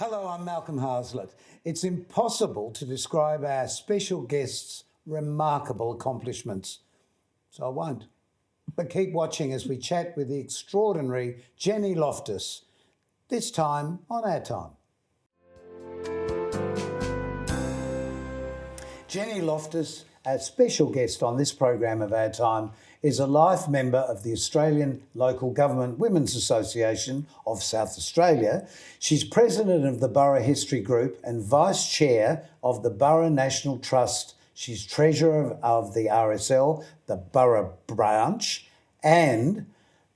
Hello, I'm Malcolm Hazlitt. It's impossible to describe our special guest's remarkable accomplishments, so I won't. But keep watching as we chat with the extraordinary Jenny Loftes, this time on Our Time. Jenny Loftes, our special guest on this program of Our Time, is a life member of the Australian Local Government Women's Association of South Australia. She's president of the Borough History Group and vice chair of the Borough National Trust. She's treasurer of the RSL, the Borough branch, and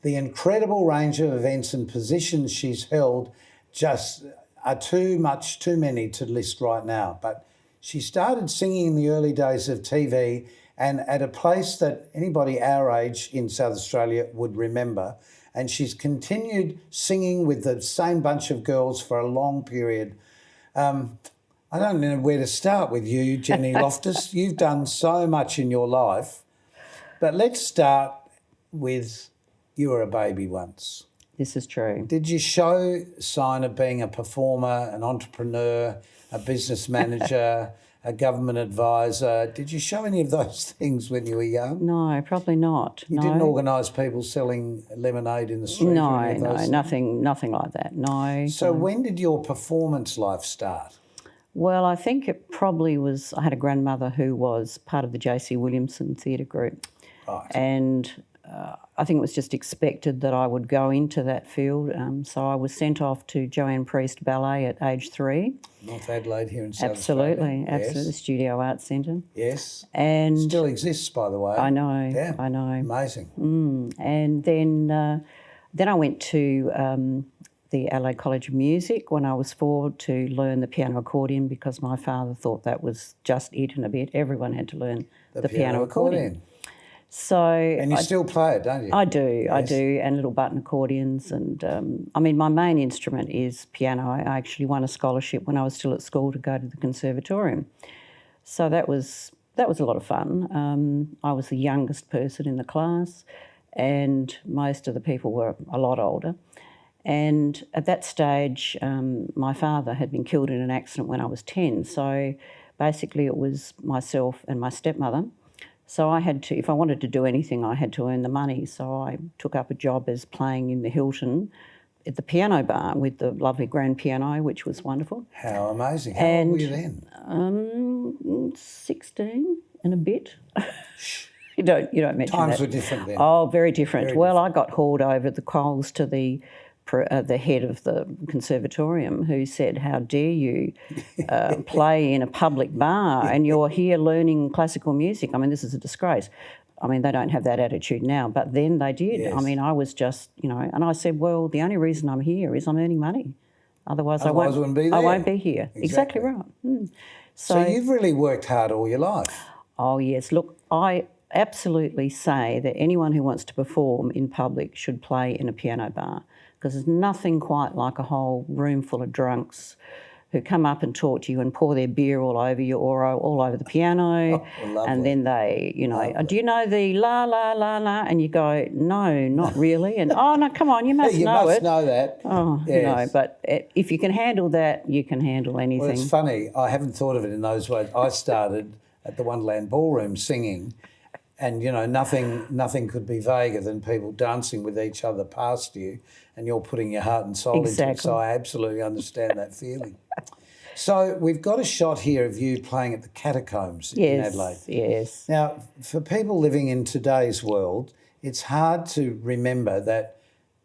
the incredible range of events and positions she's held just are too many to list right now. But she started singing in the early days of TV and at a place that anybody our age in South Australia would remember. And she's continued singing with the same bunch of girls for a long period. I don't know where to start with you, Jenny Loftes. You've done so much in your life. But let's start with you were a baby once. This is true. Did you show sign of being a performer, an entrepreneur, a business manager, a government advisor? Did you show any of those things when you were young? No, probably not. You didn't organise people selling lemonade in the street? No, nothing like that, no. So when did your performance life start? Well, I think it probably was, I had a grandmother who was part of the J.C. Williamson theatre group. Right. And I think it was just expected that I would go into that field. So I was sent off to Joanne Priest Ballet at age 3. North Adelaide here in South Absolutely, Australia. absolutely. Yes. Studio Arts Centre. Yes. And still exists, by the way. I know. Yeah. I know. Amazing. And then I went to the Adelaide College of Music when I was 4 to learn the piano accordion because my father thought that was just it and a bit. Everyone had to learn the piano accordion. So and you still play it, don't you? I do, and little button accordions. And I mean, my main instrument is piano. I actually won a scholarship when I was still at school to go to the conservatorium. So that was a lot of fun. I was the youngest person in the class, and most of the people were a lot older. And at that stage, my father had been killed in an accident when I was 10. So basically, it was myself and my stepmother. So I had to, if I wanted to do anything, I had to earn the money. So I took up a job as playing in the Hilton at the piano bar with the lovely grand piano, which was wonderful. How amazing. How old were you then? 16 and a bit. You don't mention that. Times were different then. Oh, very different. I got hauled over the coals to the head of the conservatorium, who said, "How dare you play in a public bar and you're here learning classical music? I mean, this is a disgrace." I mean, they don't have that attitude now, but then they did. Yes. I mean, I was just, and I said, well, the only reason I'm here is I'm earning money. Otherwise I wouldn't be there. I won't be here. Exactly right. So you've really worked hard all your life. Oh, yes. Look, I absolutely say that anyone who wants to perform in public should play in a piano bar, because there's nothing quite like a whole room full of drunks who come up and talk to you and pour their beer all over you or all over the piano. Oh, and then they, do you know the la, la, la, la? And you go, no, not really. And, oh, no, come on, you must you know must it. know that. Oh, yes. but if you can handle that, you can handle anything. Well, it's funny. I haven't thought of it in those ways. I started at the Wonderland Ballroom singing, and, nothing could be vaguer than people dancing with each other past you and you're putting your heart and soul into it. So I absolutely understand that feeling. So we've got a shot here of you playing at the Catacombs in Adelaide. Yes. Now, for people living in today's world, it's hard to remember that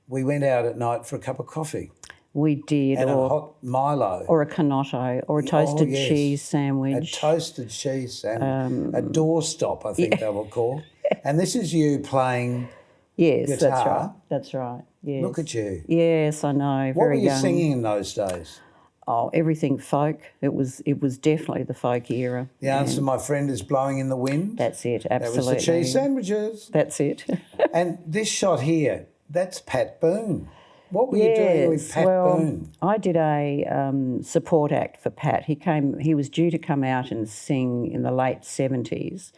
we went out at night for a cup of coffee. We did. And a hot Milo. Or a canotto, or a toasted cheese sandwich. A toasted cheese sandwich. A doorstop, I think they were called. And this is you playing guitar. That's right. Yes. Look at you. Yes, I know. What were you young. singing in those days? Oh, everything folk. It was definitely the folk era. The answer, my friend, is Blowing in the Wind. That's it, absolutely. That was the cheese sandwiches. That's it. And this shot here, that's Pat Boone. What were you doing with Pat Boone? I did a support act for Pat. He was due to come out and sing in the late 70s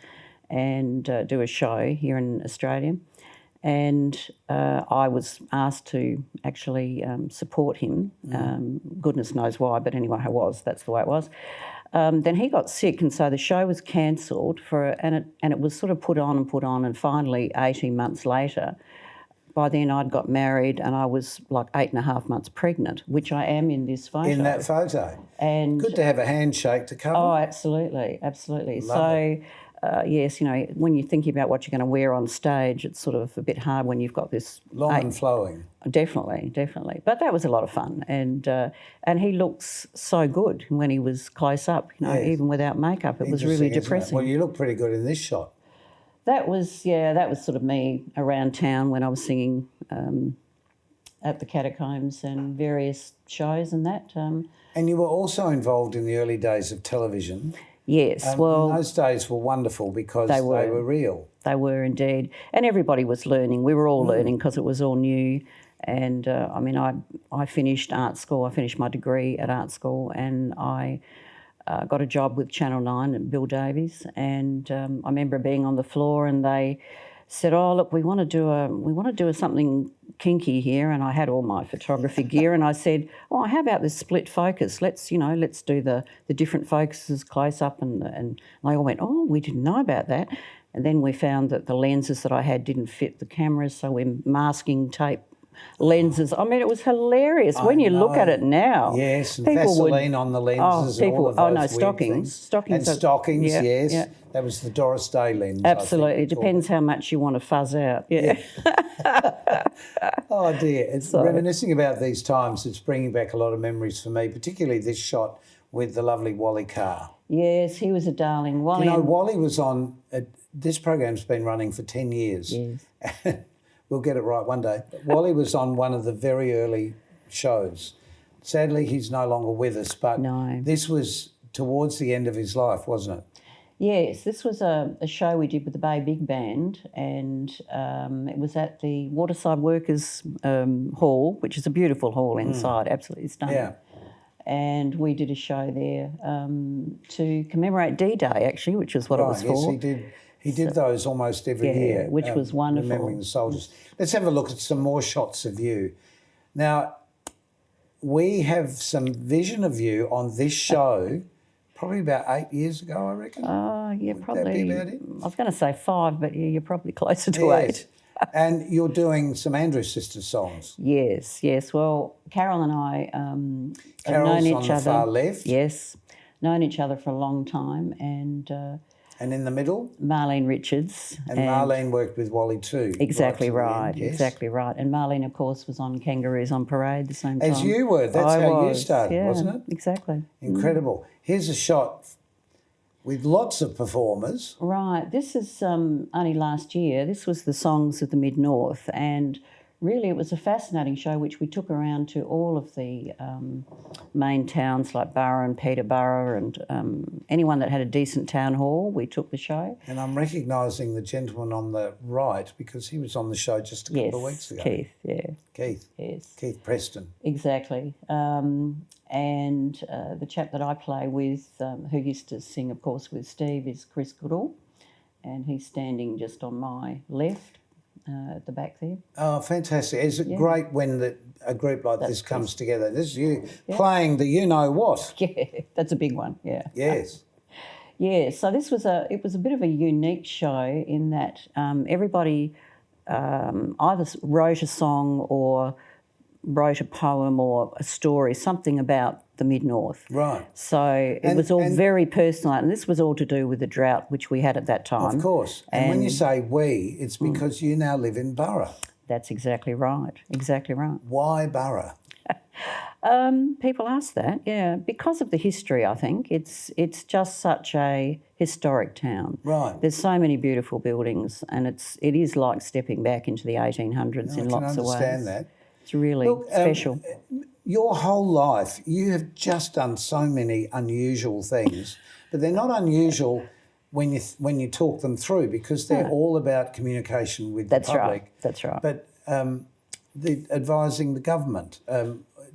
and do a show here in Australia. And I was asked to actually support him. Goodness knows why, but anyway, I was. That's the way it was. Then he got sick, and so the show was cancelled and it was sort of put on, and finally 18 months later, by then I'd got married and I was like 8.5 months pregnant, which I am in this photo. In that photo. And good to have a handshake to cover. Oh, absolutely, absolutely. Love it. Yes, you know, when you're thinking about what you're going to wear on stage, it's sort of a bit hard when you've got this long and flowing. Definitely. But that was a lot of fun, and he looks so good when he was close up. You know, even without makeup, it was really depressing. Well, you look pretty good in this shot. That was sort of me around town when I was singing at the Catacombs and various shows and that. And you were also involved in the early days of television. Yes, and those days were wonderful because they were real. They were indeed. And everybody was learning. We were all learning because it was all new. And, I finished art school. I finished my degree at art school, and I got a job with Channel 9 and Bill Davies. And I remember being on the floor and they said, "Oh, look, we want to do something kinky here." And I had all my photography gear, and I said, "Oh, how about this split focus? Let's do the different focuses close up." And they all went, "Oh, we didn't know about that." And then we found that the lenses that I had didn't fit the cameras, so we're masking tape lenses. I mean, it was hilarious when you look at it now. Yes, and Vaseline on the lenses. Stockings. Stockings, yes. Yeah. That was the Doris Day lens. Absolutely. It depends how much you want to fuzz out. Yeah. Oh, dear. It's reminiscing about these times. It's bringing back a lot of memories for me, particularly this shot with the lovely Wally Carr. Yes, he was a darling. Wally. You know, Wally was on... this program's been running for 10 years. Yes. We'll get it right one day. Wally was on one of the very early shows. Sadly, he's no longer with us, but this was towards the end of his life, wasn't it? Yes, this was a show we did with the Bay Big Band, and it was at the Waterside Workers Hall, which is a beautiful hall inside, absolutely stunning. Yeah. And we did a show there to commemorate D-Day, actually, which is what it was for. Yes, he did. He did those almost every year. Which was wonderful. Remembering the soldiers. Let's have a look at some more shots of you. Now, we have some vision of you on this show probably about 8 years ago, I reckon. Yeah, Would probably. That be about it? I was going to say 5, but yeah, you're probably closer to 8. And you're doing some Andrews Sisters songs. Yes. Well, Carol and I have known each on the other. Far left. Yes, known each other for a long time, And in the middle? Marlene Richards. And Marlene worked with Wally too. Exactly right, yes. Exactly right. And Marlene, of course, was on Kangaroos on Parade the same time. As you were. That's how you started, wasn't it? Exactly. Incredible. Here's a shot with lots of performers. Right. This is only last year. This was the Songs of the Mid-North, and really it was a fascinating show which we took around to all of the main towns like Burra and Peterborough, and anyone that had a decent town hall, we took the show. And I'm recognising the gentleman on the right because he was on the show just a couple of weeks ago. Keith, yeah. Keith. Yes. Keith Preston. Exactly. And the chap that I play with, who used to sing, of course, with Steve, is Chris Goodall, and he's standing just on my left at the back there. Oh, fantastic. Is it great when a group like this comes together? This is you playing the you-know-what. Yeah, that's a big one, yeah. Yes. Yeah, so it was a bit of a unique show in that everybody either wrote a song or wrote a poem or a story, something about the Mid-North. Right. So it was all very personal, and this was all to do with the drought which we had at that time. Of course. And when you say we, it's because you now live in Burra. That's exactly right. Exactly right. Why Burra? People ask that, yeah, because of the history. I think it's just such a historic town. Right. There's so many beautiful buildings, and it is like stepping back into the 1800s in lots of ways. I can understand that. It's really special. Your whole life, you have just done so many unusual things, but they're not unusual when you talk them through because they're all about communication with the public. That's right. But advising the government,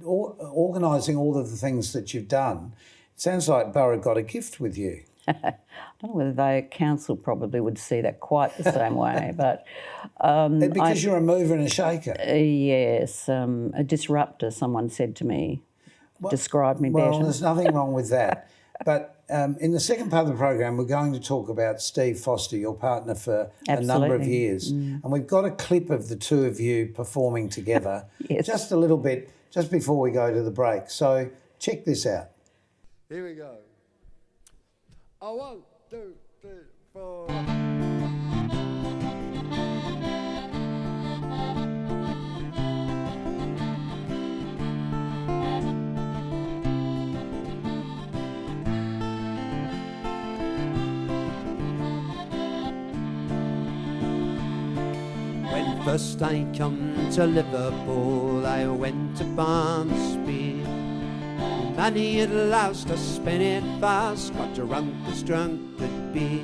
organising all of the things that you've done, it sounds like Burra got a gift with you. I don't know whether the council probably would see that quite the same way, but Because you're a mover and a shaker. yes, a disruptor. Someone said to me, described me Well, better. there's nothing wrong with that. But in the second part of the program, we're going to talk about Steve Foster, your partner for a number of years. And we've got a clip of the two of you performing together, Yes. just a little bit, just before we go to the break. So check this out. Here we go. 1, 2, 3, 4. When first I come to Liverpool, I went to Barnsley. Money at last, I spent it fast, got drunk as drunk could be.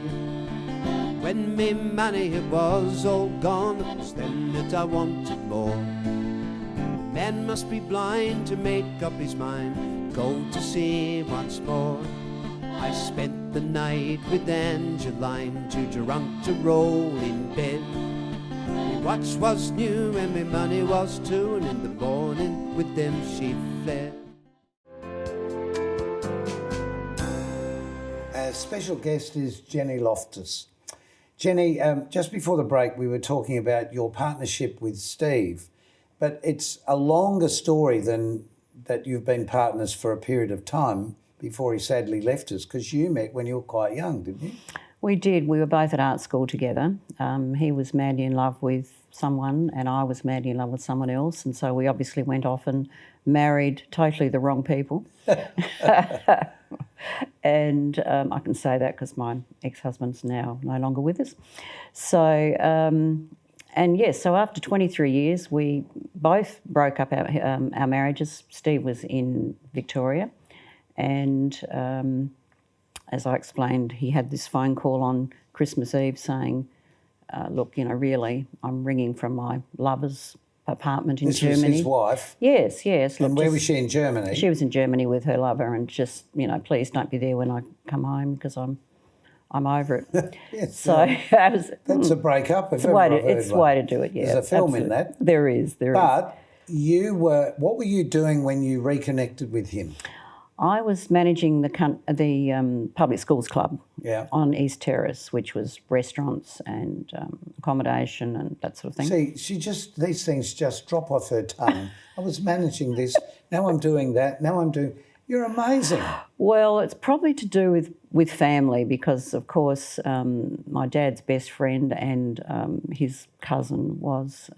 When me money was all gone, it was then that I wanted more. A man must be blind to make up his mind, go to sea once more. I spent the night with Angeline, too drunk to roll in bed. Me watch was new and me money was too, and in the morning with them she fled. Our special guest is Jenny Loftes. Jenny, just before the break, we were talking about your partnership with Steve, but it's a longer story than that you've been partners for a period of time before he sadly left us, because you met when you were quite young, didn't you? We did. We were both at art school together. He was madly in love with someone and I was madly in love with someone else. And so we obviously went off and married totally the wrong people. And I can say that because my ex-husband's now no longer with us. So, and yes, so after 23 years, we both broke up our marriages. Steve was in Victoria and as I explained, he had this phone call on Christmas Eve saying, look, you know, really, I'm ringing from my lover's apartment in Germany. This was his wife? Yes, yes. And where was she in Germany? She was in Germany with her lover and just, you know, please don't be there when I come home because I'm over it. Yes, so that's a break-up. It's a way to do it, yeah. There's a film in absolutely. that. There is. But what were you doing when you reconnected with him? I was managing the public schools club on East Terrace, which was restaurants and accommodation and that sort of thing. See, these things just drop off her tongue. I was managing this, now I'm doing that, now I'm doing... You're amazing. Well, it's probably to do with family because, of course, my dad's best friend and his cousin was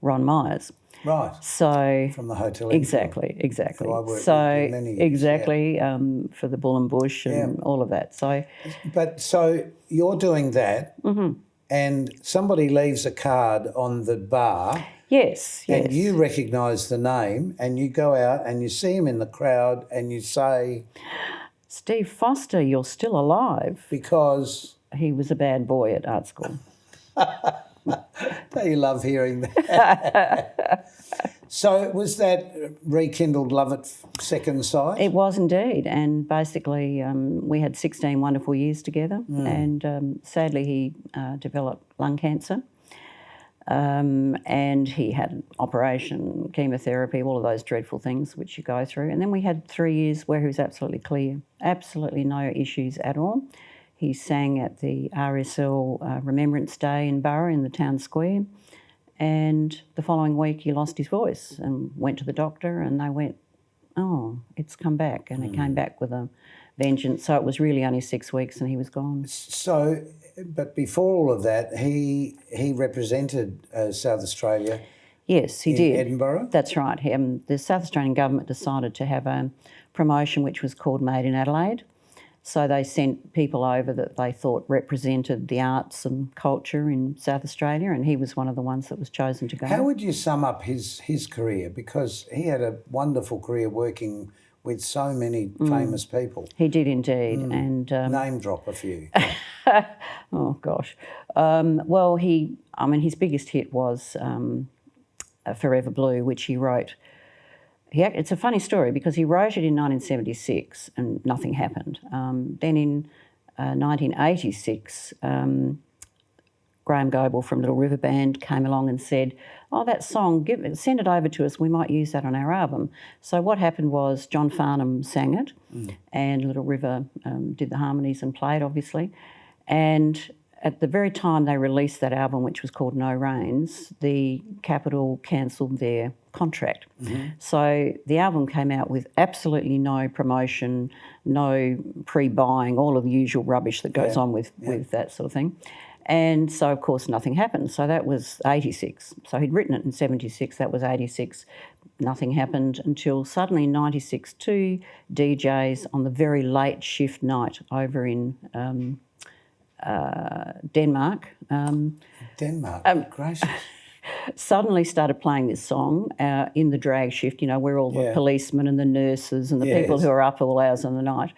Ron Myers. Right. So from the hotel. Exactly. So I worked with many years, for the Bull and Bush and all of that. So, so you're doing that, and somebody leaves a card on the bar. Yes. And you recognise the name, and you go out and you see him in the crowd, and you say, "Steve Foster, you're still alive." Because he was a bad boy at art school. Don't you love hearing that? So was that rekindled love at second sight? It was indeed, and basically we had 16 wonderful years together, and sadly he developed lung cancer, and he had an operation, chemotherapy, all of those dreadful things which you go through. And then we had 3 years where he was absolutely clear, absolutely no issues at all. He sang at the RSL Remembrance Day in Borough in the town square, and the following week he lost his voice and went to the doctor and they went, oh, it's come back, and it came back with a vengeance. So it was really only 6 weeks and he was gone. So, but before all of that, he represented South Australia. Yes, he did. Edinburgh? That's right. The South Australian government decided to have a promotion which was called Made in Adelaide. So they sent people over that they thought represented the arts and culture in South Australia, and he was one of the ones that was chosen to go. How would you sum up his career? Because he had a wonderful career working with so many famous people. He did indeed. And name drop a few. Oh, gosh. Well, his biggest hit was Forever Blue, which he wrote it's a funny story because he wrote it in 1976 and nothing happened. Then in 1986, Graham Goble from Little River Band came along and said, "Oh, that song, send it over to us. We might use that on our album." So what happened was John Farnham sang it, and Little River did the harmonies and played, obviously. And at the very time they released that album, which was called No Rains, the Capitol cancelled their contract. So the album came out with absolutely no promotion, no pre-buying, all of the usual rubbish that goes on with that sort of thing. And so, of course, nothing happened. So that was 86. So he'd written it in 76, that was 86. Nothing happened until suddenly in 96, two DJs on the very late shift night over in Denmark. Denmark, gracious. Suddenly started playing this song in the drag shift, where all the policemen and the nurses and the people who are up all hours of the night.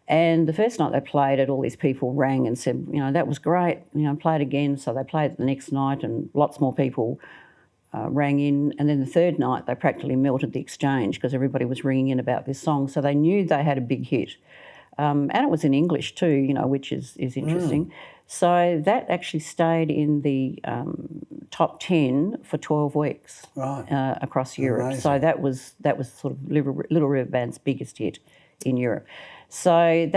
And the first night they played it, all these people rang and said, that was great, play it again. So they played it the next night and lots more people rang in. And then the third night they practically melted the exchange because everybody was ringing in about this song. So they knew they had a big hit. And it was in English too, which is interesting. So that actually stayed in the top 10 for 12 weeks across Europe. Amazing. So that was sort of Little River Band's biggest hit in Europe. So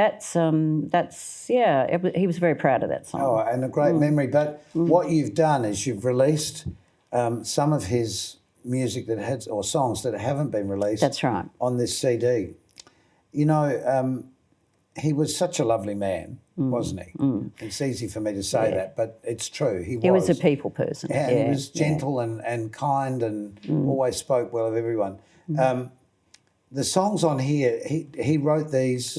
he was very proud of that song. Oh, and a great memory. But what you've done is you've released some of his music or songs that haven't been released. That's right. On this CD. He was such a lovely man, wasn't he? It's easy for me to say that, but it's true. He was a people person. Yeah, he was gentle and kind and always spoke well of everyone. The songs on here, he wrote these,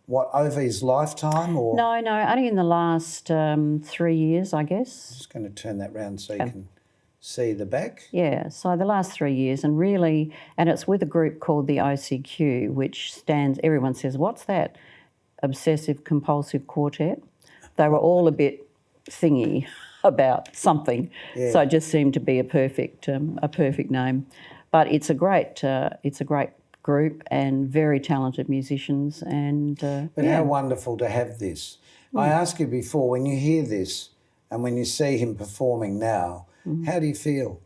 what, over his lifetime? Or No, only in the last 3 years, I guess. I'm just going to turn that round so you can see the back. Yeah, so the last 3 years, and it's with a group called the OCQ, which everyone says, what's that? Obsessive Compulsive Quartet. They were all a bit thingy about something, so it just seemed to be a perfect name. But it's a great group and very talented musicians. And but how wonderful to have this. I asked you before, when you hear this and when you see him performing now, how do you feel?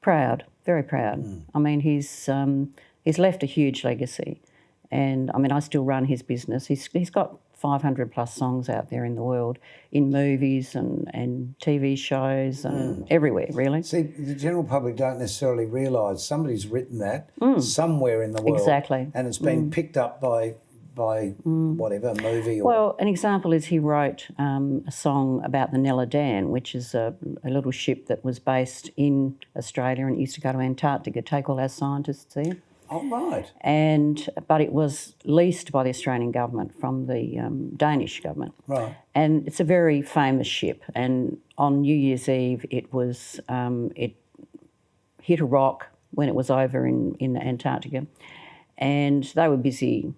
Proud, very proud. I mean, he's left a huge legacy. And, I still run his business. He's got 500 plus songs out there in the world, in movies and TV shows and everywhere, really. See, the general public don't necessarily realise somebody's written that somewhere in the world. Exactly. And it's been picked up by whatever, movie or... Well, an example is he wrote a song about the Nella Dan, which is a little ship that was based in Australia and used to go to Antarctica, take all our scientists there. Oh, right. But it was leased by the Australian government from the Danish government. Right. And it's a very famous ship. And on New Year's Eve, it was it hit a rock when it was over in Antarctica, and they were busy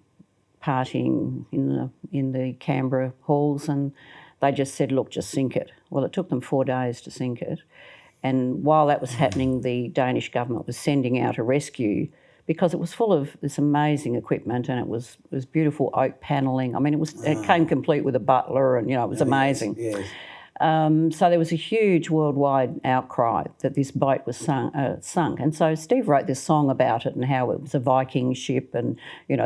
partying in the Canberra halls, and they just said, "Look, just sink it." Well, it took them 4 days to sink it, and while that was happening, the Danish government was sending out a rescue, because it was full of this amazing equipment, and it was beautiful oak panelling. I mean, it came complete with a butler, and it was amazing. Yes. So there was a huge worldwide outcry that this boat was sunk. And so Steve wrote this song about it and how it was a Viking ship, and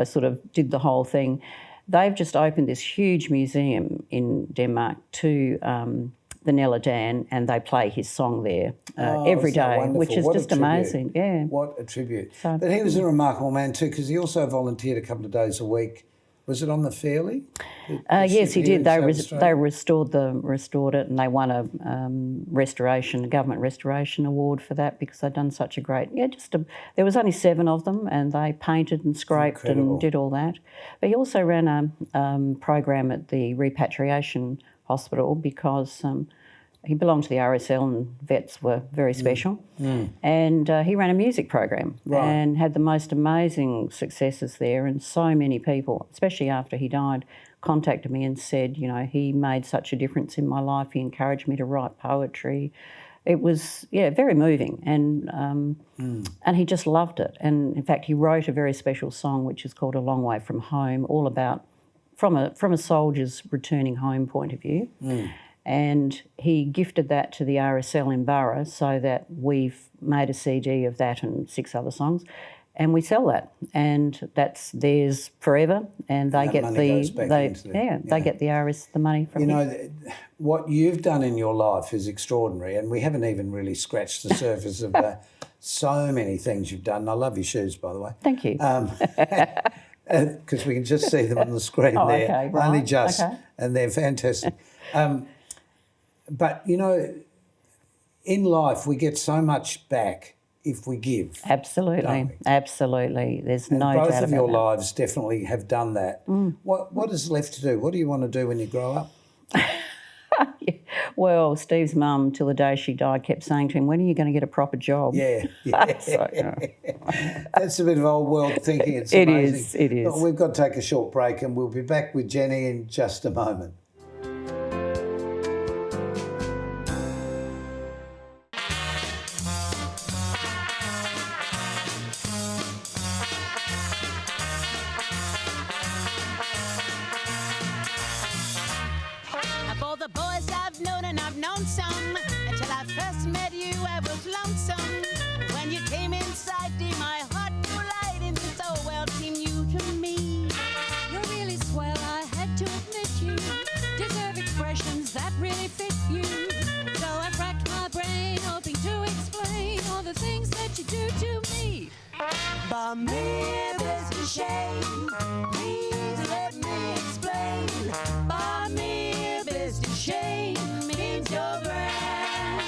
sort of did the whole thing. They've just opened this huge museum in Denmark to the Nella Dan, and they play his song there every day, which is just amazing. Yeah. What a tribute. But he was a remarkable man too, because he also volunteered a couple of days a week. Was it on the Fairlie? Yes, he did. They restored it, and they won a government restoration award for that, because they'd done such a great. There was only 7 of them, and they painted and scraped and did all that. But he also ran a program at the repatriation hospital, because he belonged to the RSL, and vets were very special. And he ran a music program and had the most amazing successes there, and so many people, especially after he died, contacted me and said, he made such a difference in my life. He encouraged me to write poetry. it was, very moving, and he just loved it. And in fact, he wrote a very special song which is called "A Long Way From Home," all about from a soldier's returning home point of view. And he gifted that to the RSL in Borough, so that we've made a CD of that and 6 other songs, and we sell that, and that's theirs forever. And they get they get the money from it. What you've done in your life is extraordinary, and we haven't even really scratched the surface of so many things you've done. And I love your shoes, by the way. Thank you. Because we can just see them on the screen there. Okay, right. Only just, okay. And they're fantastic. But, in life we get so much back if we give. Absolutely, absolutely. There's no doubt about that. Both of your lives definitely have done that. What is left to do? What do you want to do when you grow up? Well, Steve's mum, till the day she died, kept saying to him, "When are you going to get a proper job?" Yeah. So, That's a bit of old world thinking. It's It amazing. is. But we've got to take a short break, and we'll be back with Jenny in just a moment. Of all the boys I've known, and I've known some, until I first met you, I was lonesome. When you came inside, dear, my heart grew light, and this whole world seemed new to me. You're really swell, I had to admit you deserve expressions that really fit you. So I racked my brain, hoping to explain all the things that you do to me. But me, Mr. Shane, please let me explain. But me, Mr. Shane, means you're grand.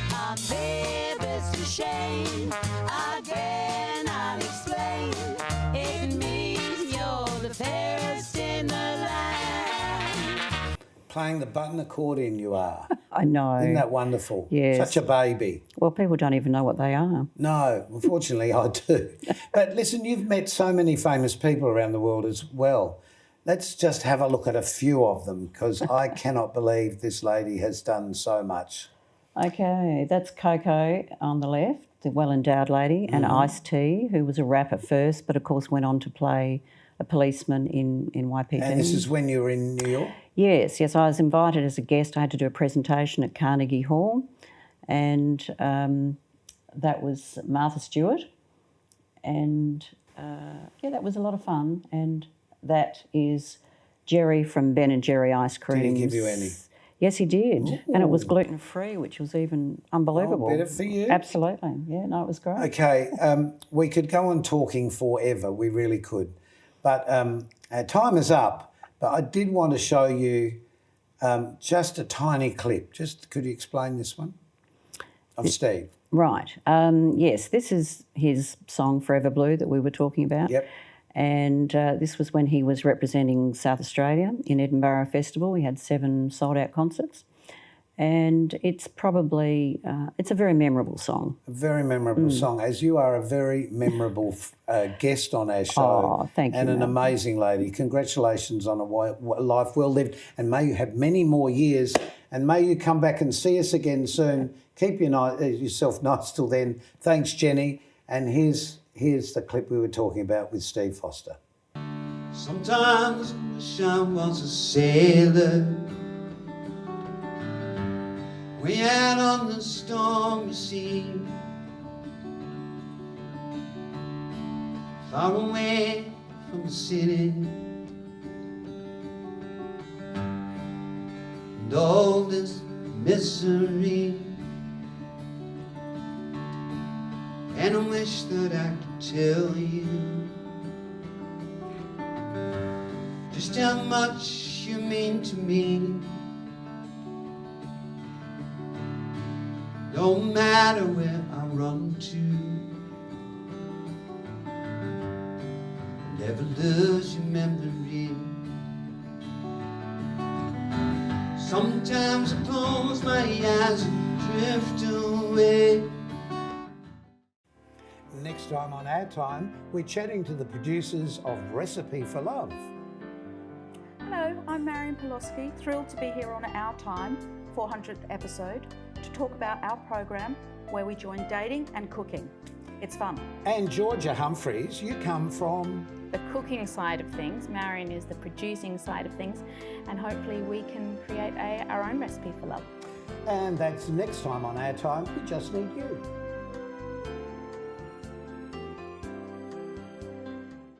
But me, Mr. Shane, again I'll explain. It means you're the fairest in the land. Playing the button accordion you are. I know. Isn't that wonderful? Yes. Such a baby. Well, people don't even know what they are. No, unfortunately I do. But listen, you've met so many famous people around the world as well. Let's just have a look at a few of them, because I cannot believe this lady has done so much. Okay, that's Coco on the left, the well-endowed lady, and Ice-T, who was a rapper first, but of course went on to play a policeman in YPG. And this is when you were in New York? Yes, I was invited as a guest. I had to do a presentation at Carnegie Hall, and that was Martha Stewart, and that was a lot of fun. And that is Jerry from Ben and Jerry Ice Cream. Did he give you any? Yes, he did, and it was gluten-free, which was even unbelievable. Oh, better for you. Absolutely, yeah, no, it was great. Okay, we could go on talking forever, we really could. But our time is up, but I did want to show you just a tiny clip. Could you explain this one? Of Steve. Right, yes, this is his song Forever Blue that we were talking about. Yep. And this was when he was representing South Australia in Edinburgh Festival. We had 7 sold-out concerts. And it's probably, it's a very memorable song. A very memorable song, as you are a very memorable guest on our show. Oh, thank you. And an amazing lady. Congratulations on a life well lived, and may you have many more years, and may you come back and see us again soon. Keep yourself nice till then. Thanks, Jenny. And here's the clip we were talking about with Steve Foster. Sometimes I wish I was a sailor, way out on the stormy sea, far away from the city and all this misery. And I wish that I could tell you just how much you mean to me. Don't matter where I run to, never lose your memory. Sometimes I close my eyes and drift away. Next time on Our Time, we're chatting to the producers of Recipe for Love. Hello, I'm Marion Poloski, thrilled to be here on Our Time, 400th episode, to talk about our program where we join dating and cooking. It's fun. And Georgia Humphreys, you come from... the cooking side of things. Marion is the producing side of things, and hopefully we can create our own recipe for love. And that's next time on Our Time, We Just Need You.